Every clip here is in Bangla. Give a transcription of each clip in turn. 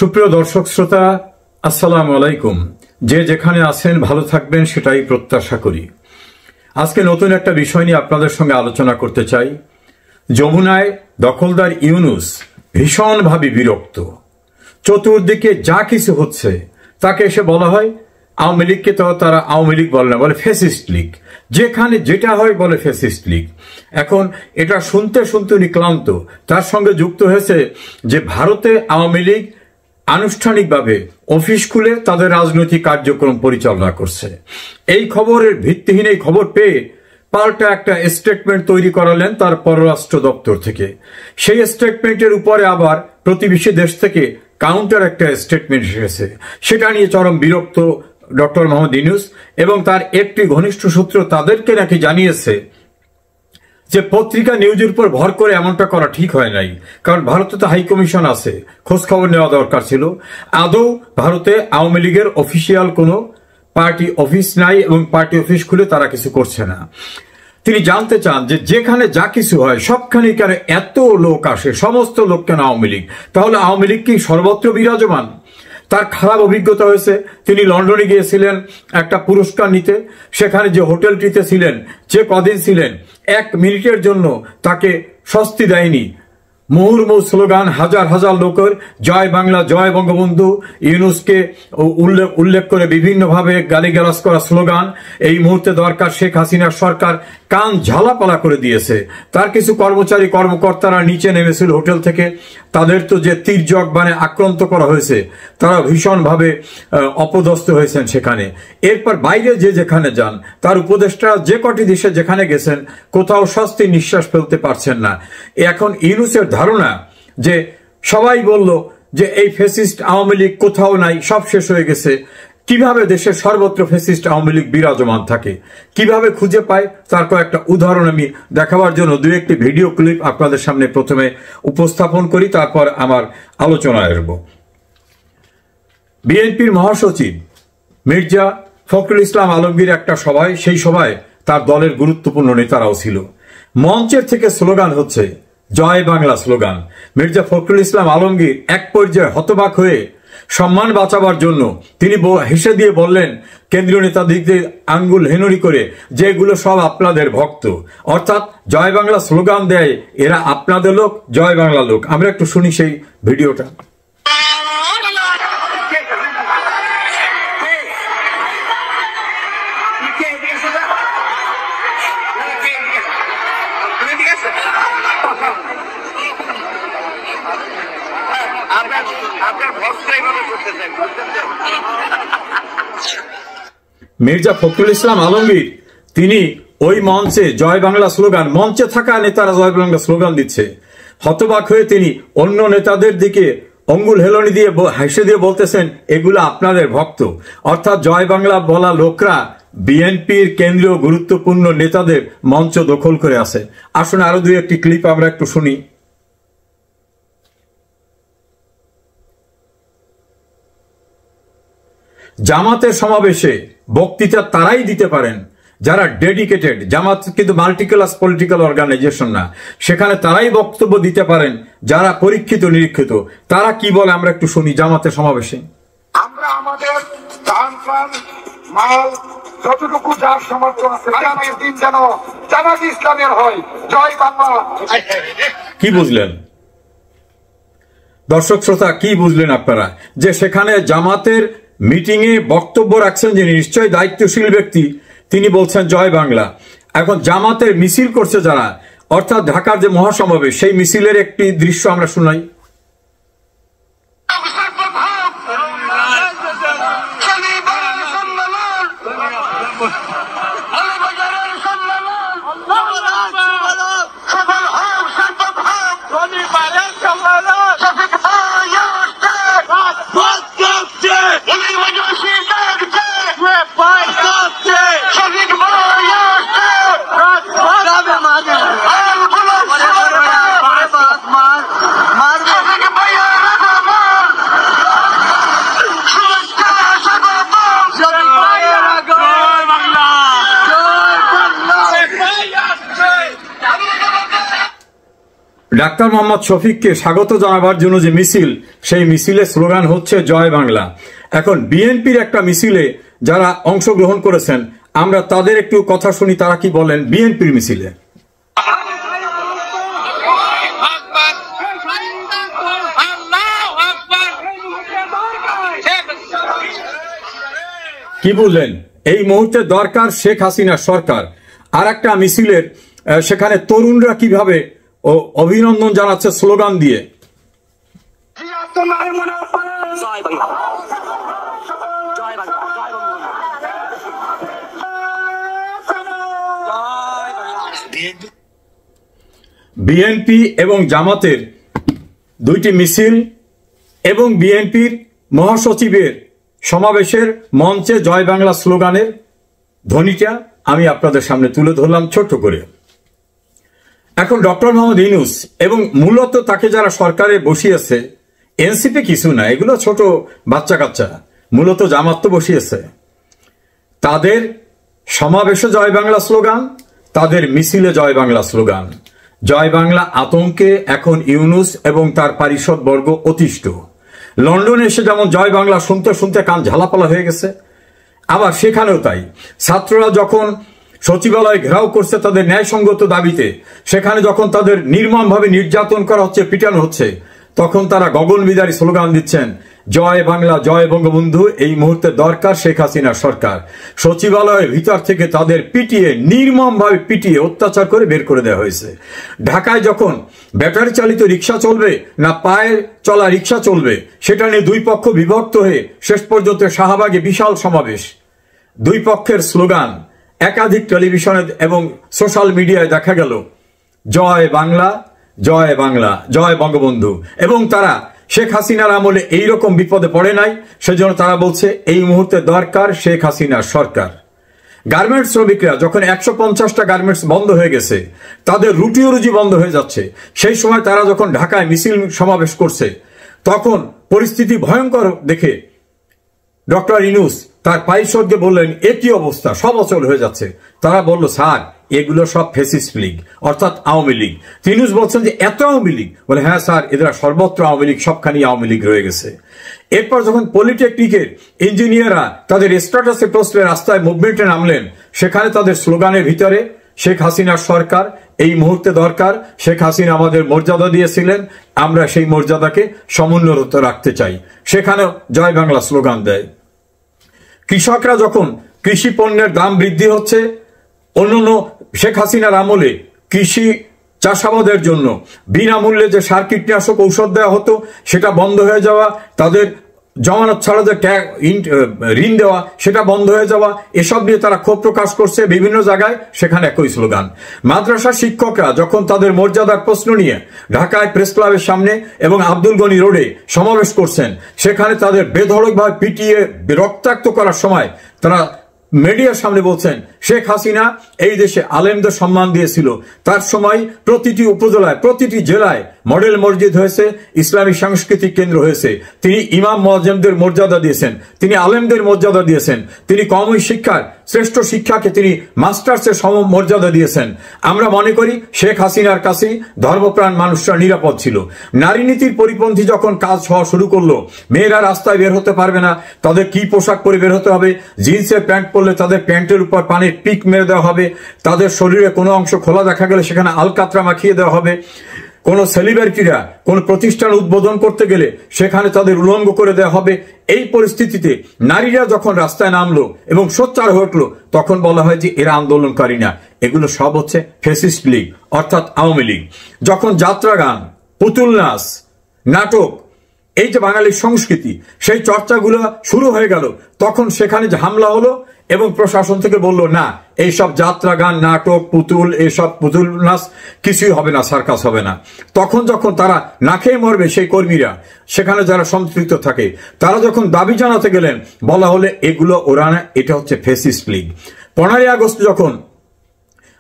সুপ্রিয় দর্শক শ্রোতা, আসসালামু আলাইকুম। যে যেখানে আছেন ভালো থাকবেন সেটাই প্রত্যাশা করি। আজকে নতুন একটা বিষয় নিয়ে আপনাদের সঙ্গে আলোচনা করতে চাই। যমুনায় দখলদার ইউনূস ভীষণভাবে বিরক্ত। চতুর্দিকে যা কিছু হচ্ছে তাকে এসে বলা হয়, আওয়ামী লীগকে তো তারা আওয়ামী লীগ বলে না, বলে ফ্যাসিস্ট লীগ। যেখানে যেটা হয় বলে ফ্যাসিস্ট লীগ। এখন এটা শুনতে শুনতে উনি ক্লান্ত। তার সঙ্গে যুক্ত হয়েছে যে ভারতে আওয়ামী লীগ আনুষ্ঠানিকভাবে অফিস খুলে তাদের রাজনৈতিক কার্যক্রম পরিচালনা করছে। এই খবরের ভিত্তিহীন এই খবর পেয়ে পাল্টা একটা স্টেটমেন্ট তৈরি করালেন তার পররাষ্ট্র দপ্তর থেকে। সেই স্টেটমেন্টের উপরে আবার প্রতিবেশী দেশ থেকে কাউন্টার একটা স্টেটমেন্ট এসেছে। সেটা নিয়ে চরম বিরক্ত ডক্টর মোহাম্মদ ইউনূস এবং তার একটি ঘনিষ্ঠ সূত্র তাদেরকে নাকি জানিয়েছে যে পত্রিকা নিউজের উপর ভর করে এমনটা করা ঠিক হয় নাই, কারণ ভারতে তো হাই কমিশন আছে, খোঁজ খবর নেওয়া দরকার ছিল। আদৌ ভারতে আওয়ামী লীগের অফিসিয়াল কোনো পার্টি অফিস নাই এবং পার্টি অফিস খুলে তারা কিছু করছে না। তিনি জানতে চান যে যেখানে যা কিছু হয় সবখানে কেন এত লোক আসে, সমস্ত লোক কেন আওয়ামী লীগ? তাহলে আওয়ামী লীগ কি সর্বত্র বিরাজমান? তার খারাপ অভিজ্ঞতা হয়েছে। তিনি লন্ডনে গিয়েছিলেন একটা পুরস্কার নিতে। সেখানে যে হোটেলটিতে ছিলেন, যে কদিন ছিলেন, 1 মিনিটের জন্য তাকে স্বস্তি দেয়নি। মুহুর্মুহু স্লোগান, হাজার হাজার লোকের জয় বাংলা, জয় বঙ্গবন্ধু, ইউনূসকে উল্লেখ করে বিভিন্নভাবে গালিগালাজ করা স্লোগান। এই মুহূর্তে দরকার শেখ হাসিনার সরকার। কান ঝালাপালা করে দিয়েছে। তার কিছু কর্মচারী কর্মকর্তারা নিচে নেমেছিল হোটেল থেকে। তাদের তো যে তির্যক বানে আক্রান্ত করা হয়েছে, তারা ভীষণভাবে অপদস্থ হয়েছেন সেখানে। এরপর বাইরে যে যেখানে যান, তার উপদেষ্টা যে কটি দেশে যেখানে গেছেন, কোথাও স্বস্তি নিঃশ্বাস ফেলতে পারছেন না। এখন ইউনূসের ধারণা যে সবাই বলল যে এই ফ্যাসিস্ট আওয়ামী লীগ কোথাও নাই, সব শেষ হয়ে গেছে। কিভাবে দেশের সর্বত্র ফ্যাসিস্ট আওয়ামী লীগ বিরাজমান থাকে, কিভাবে খুঁজে পায়, তার কয়েকটা উদাহরণ আমি দেখাবার জন্য 2-1টি ভিডিও ক্লিপ আপনাদের সামনে প্রথমে উপস্থাপন করি, তারপর আমার আলোচনায় আসব। বিএনপির মহাসচিব মির্জা ফখরুল ইসলাম আলমগীর একটা সভায়, সেই সভায় তার দলের গুরুত্বপূর্ণ নেতারাও ছিল। মঞ্চের থেকে স্লোগান হচ্ছে জয় বাংলা স্লোগান। মির্জা ফখরুল ইসলাম আলমগীর এক পর্যায়ে হতবাক হয়ে সম্মান বাঁচাবার জন্য তিনি হেসে দিয়ে বললেন কেন্দ্রীয় নেতাদের আঙ্গুল হেনরি করে, যে এগুলো সব আপনাদের ভক্ত, অর্থাৎ জয় বাংলা স্লোগান দেয় এরা আপনাদের লোক, জয় বাংলা লোক। আমরা একটু শুনি সেই ভিডিওটা। মির্জা ফখরুল ইসলাম আলমগীর তিনি ওই মঞ্চে জয় বাংলা স্লোগান, মঞ্চে থাকা নেতারা জয় বাংলা স্লোগান দিচ্ছে। হতবাক হয়ে তিনি অন্য নেতাদের দিকে আঙ্গুল হেলনি দিয়ে হেসে দিয়ে বলতেছেন এগুলো আপনাদের ভক্ত, অর্থাৎ জয় বাংলা বলা লোকরা বিএনপির কেন্দ্রীয় গুরুত্বপূর্ণ নেতাদের মঞ্চ দখল করে আছে। আসুন আরো 2-1টি ক্লিপ আমরা একটু শুনি। জামাতের সমাবেশে বক্তৃতা তারাই দিতে পারেন যারা ডেডিকেটেড। জামাত কিন্তু মাল্টিক্লাস পলিটিক্যাল অর্গানাইজেশন না, সেখানে তারাই বক্তব্য দিতে পারেন যারা পরীক্ষিত নিরীক্ষিত। তারা কি বলে আমরা একটু শুনি জামাতের সমাবেশে। আমরা আমাদের ধান পান মাল যতটুকু যার সামর্থ্য আছে আগামীর দিন যেন জামাত ইসলামের হয়। জয় বাংলা। কি বুঝলেন দর্শক শ্রোতা, কি বুঝলেন আপনারা? যে সেখানে জামাতের মিটিং এ বক্তব্য রাখছেন যিনি নিশ্চয়ই দায়িত্বশীল ব্যক্তি, তিনি বলছেন জয় বাংলা। এখন জামাতের মিছিল করছে যারা, অর্থাৎ ঢাকার যে মহাসমাবেশ, সেই মিছিলের একটি দৃশ্য আমরা শুনাই। মারবো ডাক্তার মোহাম্মদ শফিককে স্বাগত জানাবার জন্য যে মিছিল, সেই মিছিলের স্লোগান হচ্ছে জয় বাংলা। এখন বিএনপির একটা মিছিলে যারা অংশগ্রহণ করেছেন, আমরা তাদের একটু কথা শুনি, তারা কি বলেন বিএনপির মিছিলে। কি বললেন? এই মুহূর্তে দরকার শেখ হাসিনার সরকার। আর একটা মিছিলের সেখানে তরুণরা কিভাবে অভিনন্দন জানাচ্ছে স্লোগান দিয়ে। বিএনপি এবং জামাতের দুইটি মিছিল এবং বিএনপির মহাসচিবের সমাবেশের মঞ্চে জয় বাংলা স্লোগানের ধ্বনিটা আমি আপনাদের সামনে তুলে ধরলাম ছোট্ট করে। এখন ডক্টর মোহাম্মদ ইউনূস এবং মূলত তাকে যারা সরকারে বসিয়েছে, এনসিপি কিছু না, এগুলো ছোট বাচ্চা কাচ্চা, মূলত জামাত তো বসিয়েছে, তাদের সমাবেশে জয় বাংলা স্লোগান, তাদের মিছিলে জয় বাংলা স্লোগান। জয় বাংলা আতঙ্কে এখন ইউনূস এবং তার পারিষদবর্গ অতিষ্ঠ। লন্ডনে এসে যেমন জয় বাংলা শুনতে শুনতে কান ঝালাপালা হয়ে গেছে, আবার সেখানেও তাই। ছাত্ররা যখন সচিবালয় ঘেরাও করছে তাদের ন্যায়সঙ্গত দাবিতে, সেখানে যখন তাদের নির্মমভাবে নির্যাতন করা হচ্ছে, পিটানো হচ্ছে, তখন তারা গগনবিদারী স্লোগান দিচ্ছেন জয় বাংলা, জয় বঙ্গবন্ধু। এই মুহূর্তে দরকার শেখ হাসিনার সরকার। সচিবালয়ের ভিতর থেকে তাদের পিটিয়ে, নির্মমভাবে পিটিয়ে অত্যাচার করে বের করে দেওয়া হয়েছে। ঢাকায় যখন ব্যাটারি চালিত রিক্সা চলবে না পায়ের চলা রিক্সা চলবে, সেটা নিয়ে দুই পক্ষ বিভক্ত হয়ে শেষ পর্যন্ত শাহবাগে বিশাল সমাবেশ। দুই পক্ষের স্লোগান একাধিক টেলিভিশনে এবং সোশ্যাল মিডিয়ায় দেখা গেল জয় বাংলা, জয় বাংলা, জয় বঙ্গবন্ধু। এবং তারা শেখ হাসিনার আমলে এইরকম বিপদে পড়ে নাই, সেজন্য তারা বলছে এই মুহূর্তে দরকার শেখ হাসিনার সরকার। গার্মেন্টস শ্রমিকরা যখন 150টা গার্মেন্টস বন্ধ হয়ে গেছে, তাদের রুটি রুজি বন্ধ হয়ে যাচ্ছে, সেই সময় তারা যখন ঢাকায় মিছিল সমাবেশ করছে, তখন পরিস্থিতি ভয়ঙ্কর দেখে ডক্টর ইউনূস তার পারিষদকে বললেন এ কি অবস্থা, সব অচল হয়ে যাচ্ছে। তারা বলল স্যার এগুলো সব ফ্যাসিস্ট লীগ, অর্থাৎ আওয়ামী লীগ। ইউনূস বলছেন যে এত আওয়ামী লীগ? বলে হ্যাঁ স্যার, এদের সর্বত্র আওয়ামী লীগ, সবখানি আওয়ামী লীগ রয়ে গেছে। এরপর যখন পলিটেকনিকের ইঞ্জিনিয়াররা তাদের স্ট্যাটাসে প্রশ্নে রাস্তায় মুভমেন্টে নামলেন, সেখানে তাদের স্লোগানের ভিতরে শেখ হাসিনার সরকার, এই মুহূর্তে দরকার। শেখ হাসিনা আমাদের মর্যাদা দিয়েছিলেন, আমরা সেই মর্যাদাকে সমুন্নত রাখতে চাই। সেখানেও জয় বাংলা স্লোগান দেয়। কৃষকরা যখন কৃষি পণ্যের দাম বৃদ্ধি হচ্ছে, অন্যান্য শেখ হাসিনার আমলে কৃষি চাষাবাদের জন্য বিনামূল্যে যে সার কীটনাশক ঔষধ দেওয়া হতো সেটা বন্ধ হয়ে যাওয়া, তাদের জমানত ছাড়া যে ঋণ দেওয়া সেটা বন্ধ হয়ে যাওয়া, এসব নিয়ে তারা ক্ষোভ প্রকাশ করছে বিভিন্ন জায়গায়। সেখানে একই স্লোগান। মাদ্রাসা শিক্ষকরা যখন তাদের মর্যাদার প্রশ্ন নিয়ে ঢাকায় প্রেস ক্লাবের সামনে এবং আব্দুল গনি রোডে সমাবেশ করছেন, সেখানে তাদের বেধড়কভাবে পিটিয়ে রক্তাক্ত করার সময় তারা মিডিয়ার সামনে বলছেন শেখ হাসিনা এই দেশে আলেমদের সম্মান দিয়েছিল, তার সময় প্রতিটি উপজেলায়, প্রতিটি জেলায় মডেল মসজিদ হয়েছে, ইসলামী সাংস্কৃতিক কেন্দ্র হয়েছে। তিনি ইমাম মুয়াজ্জিমদের মর্যাদা দিয়েছেন, তিনি আলেমদের মর্যাদা দিয়েছেন, তিনি কওমি শিক্ষার শ্রেষ্ঠ শিক্ষাকে তিনি মাস্টার্সের সম মর্যাদা দিয়েছেন। আমরা মনে করি শেখ হাসিনার কাছে ধর্মপ্রাণ মানুষরা নিরাপদ ছিল। নারী নীতির পরিপন্থী যখন কাজ হওয়া শুরু করলো, মেয়েরা রাস্তায় বের হতে পারবে না, তাদের কি পোশাক পরে বের হতে হবে, জিন্সের প্যান্ট পরলে তাদের প্যান্টের উপর পানির পিক মেরে দেওয়া হবে, তাদের শরীরে কোনো অংশ খোলা দেখা গেলে সেখানে আলকাতরা মাখিয়ে দেওয়া হবে, কোনো সেলিব্রিটিরা কোন প্রতিষ্ঠান উদ্বোধন করতে গেলে সেখানে তাদের উলঙ্গ করে দেওয়া হবে। এই পরিস্থিতিতে নারীরা যখন রাস্তায় নামলো এবং সোচ্চার হয়ে উঠলো, তখন বলা হয় যে এরা আন্দোলনকারী না, এগুলো সব হচ্ছে ফ্যাসিস্ট লীগ, অর্থাৎ আওয়ামী লীগ। যখন যাত্রা গান, পুতুল নাচ, নাটক, এই যে বাঙালির সংস্কৃতি, সেই চর্চাগুলো শুরু হয়ে গেল, তখন সেখানে যে হামলা হলো এবং প্রশাসন থেকে বলল না, এইসব যাত্রা গান, নাটক, পুতুল, এইসব পুতুল নাচ কিছুই হবে না, সার্কাস হবে না। তখন যখন তারা না খেয়ে মরবে, সেই কর্মীরা সেখানে যারা সম্পৃক্ত থাকে, তারা যখন দাবি জানাতে গেলেন, বলা হলে এগুলো ওরা না, এটা হচ্ছে ফ্যাসিস্ট লীগ। 15ই আগস্ট যখন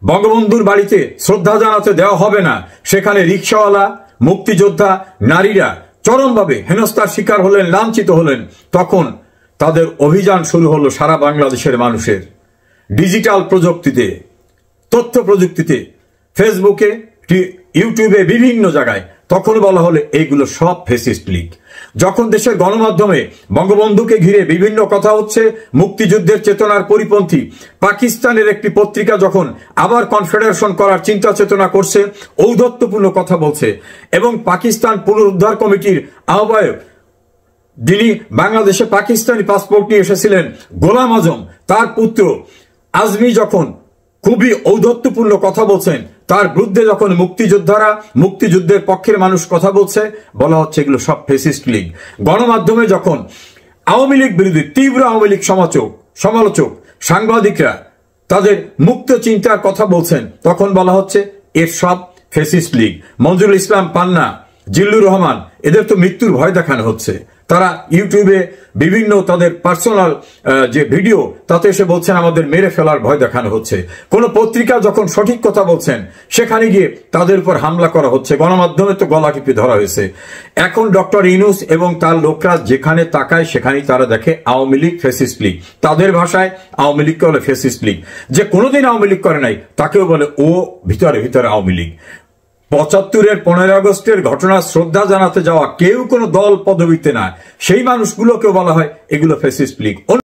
বঙ্গবন্ধুর বাড়িতে শ্রদ্ধা জানাতে দেওয়া হবে না, সেখানে রিক্সাওয়ালা, মুক্তিযোদ্ধা, নারীরা চরমভাবে হেনস্থার শিকার হলেন, লাঞ্ছিত হলেন। তখন তাদের অভিযান শুরু হলো সারা বাংলাদেশের মানুষের। ডিজিটাল প্রযুক্তিতে, তথ্য প্রযুক্তিতে, ফেসবুকে, ইউটিউবে বিভিন্ন জায়গায়, তখন বলা হলো এইগুলো সব ফ্যাসিস্ট লীগ। যখন দেশের গণমাধ্যমে বঙ্গবন্ধুকে ঘিরে বিভিন্ন কথা হচ্ছে, মুক্তিযুদ্ধের চেতনার পরিপন্থী পাকিস্তানের একটি পত্রিকা যখন আবার কনফেডারেশন করার চিন্তা চেতনা করছে, ঔদ্ধত্যপূর্ণ কথা বলছে, এবং পাকিস্তান পুনরুদ্ধার কমিটির আহ্বায়ক যিনি বাংলাদেশে পাকিস্তানি পাসপোর্ট নিয়ে এসেছিলেন, গোলাম আজম, তার পুত্র আজমি যখন খুবই ঔদ্ধত্যপূর্ণ কথা বলছেন, তার বিরুদ্ধে যখন মুক্তিযোদ্ধারা, মুক্তিযুদ্ধের পক্ষের মানুষ কথা বলছে, বলা হচ্ছে এগুলো সব ফ্যাসিস্ট লীগ। গণমাধ্যমে যখন আওয়ামী লীগ বিরোধী তীব্র আওয়ামী লীগ সমালোচক সাংবাদিকরা তাদের মুক্ত চিন্তার কথা বলছেন, তখন বলা হচ্ছে এর সব ফ্যাসিস্ট লীগ। মঞ্জুরুল ইসলাম পান্না, জিল্লুর রহমান, এদের তো মৃত্যুর ভয় দেখানো হচ্ছে। তারা ইউটিউবে বিভিন্ন তাদের পার্সোনাল যে ভিডিও, তাতে এসে বলছেন আমাদের মেরে ফেলার ভয় দেখানো হচ্ছে। কোন পত্রিকা যখন সঠিক কথা বলছেন, সেখানে গিয়ে তাদের উপর হামলা করা হচ্ছে। গণমাধ্যমে তো গলা টিপে ধরা হয়েছে। এখন ডক্টর ইউনূস এবং তার লোকরা যেখানে তাকায় সেখানেই তারা দেখে আওয়ামী লীগ ফ্যাসিস্ট লীগ। তাদের ভাষায় আওয়ামী লীগকে বলে ফ্যাসিস্ট লীগ। যে কোনোদিন আওয়ামী লীগ করে নাই তাকেও বলে ও ভিতরে ভিতরে আওয়ামী লীগ। ৭৫-এর ১৫ আগস্টের ঘটনা শ্রদ্ধা জানাতে যাওয়া কেউ কোনো দল পদবিতে না, সেই মানুষগুলোকেও বলা হয় এগুলো ফ্যাসিস্ট লীগ।